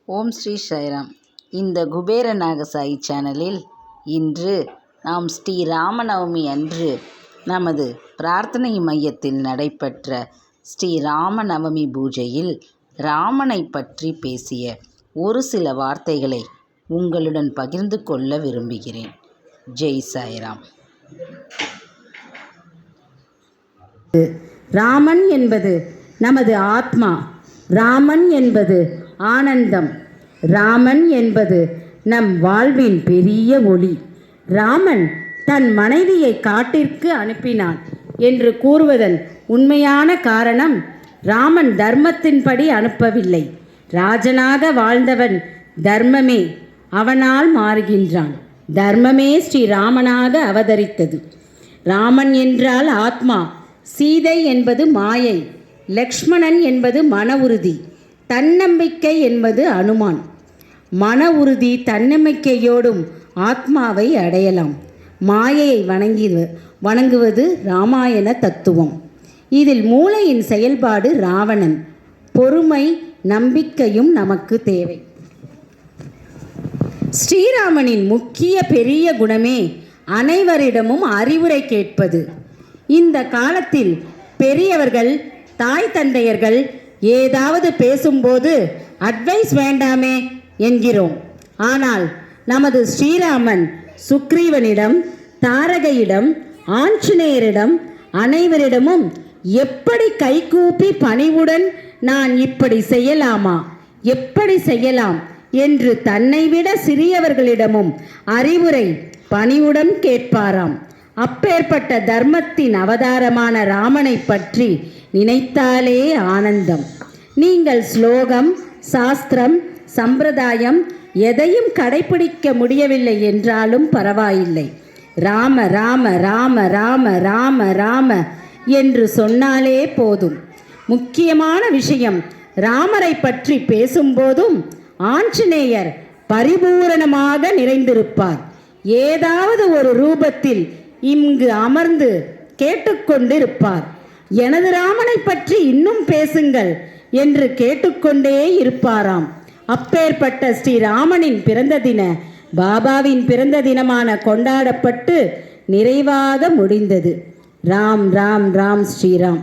ஓம் ஸ்ரீ சாய்ராம். இந்த குபேர நாகசாயி சேனலில் இன்று நாம் ஸ்ரீ ராமநவமி அன்று நமது பிரார்த்தனை மையத்தில் நடைபெற்ற ஸ்ரீ ராமநவமி பூஜையில் ராமனை பற்றி பேசிய ஒரு சில வார்த்தைகளை உங்களுடன் பகிர்ந்து கொள்ள விரும்புகிறேன். ஜெய் சாய்ராம். ராமன் என்பது நமது ஆத்மா, ராமன் என்பது ஆனந்தம், ராமன் என்பது நம் வாழ்வின் பெரிய ஒளி. ராமன் தன் மனைவியை காட்டிற்கு அனுப்பினான் என்று கூறுவதன் உண்மையான காரணம், ராமன் தர்மத்தின்படி அனுப்பவில்லை. ராஜனாக வாழ்ந்தவன் தர்மமே அவனால் மாறுகின்றான். தர்மமே ஸ்ரீராமனாக அவதரித்தது. ராமன் என்றால் ஆத்மா, சீதை என்பது மாயை, லக்ஷ்மணன் என்பது மன உறுதி, தன்னம்பிக்கை என்பது அனுமான். மன உறுதி தன்னம்பிக்கையோடும் ஆத்மாவை அடையலாம். மாயையை வணங்குவது இராமாயண தத்துவம். இதில் மூளையின் செயல்பாடு ராவணன். பொறுமை நம்பிக்கையும் நமக்கு தேவை. ஸ்ரீராமனின் முக்கிய பெரிய குணமே அனைவரிடமும் அறிவுரை கேட்பது. இந்த காலத்தில் பெரியவர்கள், தாய் தந்தையர்கள் ஏதாவது பேசும்போது அட்வைஸ் வேண்டாமே என்கிறோம். ஆனால் நமது ஸ்ரீராமன் சுக்ரீவனிடம், தாரகையிடம், ஆஞ்சநேயரிடம், அனைவரிடமும் எப்படி கைகூப்பி பணிவுடன் நான் இப்படி செய்யலாமா, எப்படி செய்யலாம் என்று தன்னை விட சிறியவர்களிடமும் அறிவுரை பணிவுடன் கேட்பாராம். அப்பேற்பட்ட தர்மத்தின் அவதாரமான ராமனை பற்றி நினைத்தாலே ஆனந்தம். நீங்கள் ஸ்லோகம், சாஸ்திரம், சம்பிரதாயம் எதையும் கடைபிடிக்க முடியவில்லை என்றாலும் பரவாயில்லை. ராம ராம ராம ராம ராம ராம என்று சொன்னாலே போதும். முக்கியமான விஷயம், ராமரை பற்றி பேசும்போதும் ஆஞ்சநேயர் பரிபூரணமாக நிறைந்திருப்பார். ஏதாவது ஒரு ரூபத்தில் இங்கு அமர்ந்து கேட்டுக்கொண்டிருப்பார். எனது ராமனை பற்றி இன்னும் பேசுங்கள் என்று கேட்டுக்கொண்டே இருப்பாராம். அப்பேற்பட்ட ஸ்ரீராமனின் பிறந்த தின பாபாவின் பிறந்த தினமான கொண்டாடப்பட்டு நிறைவாக முடிந்தது. ராம் ராம் ராம் ஸ்ரீராம்.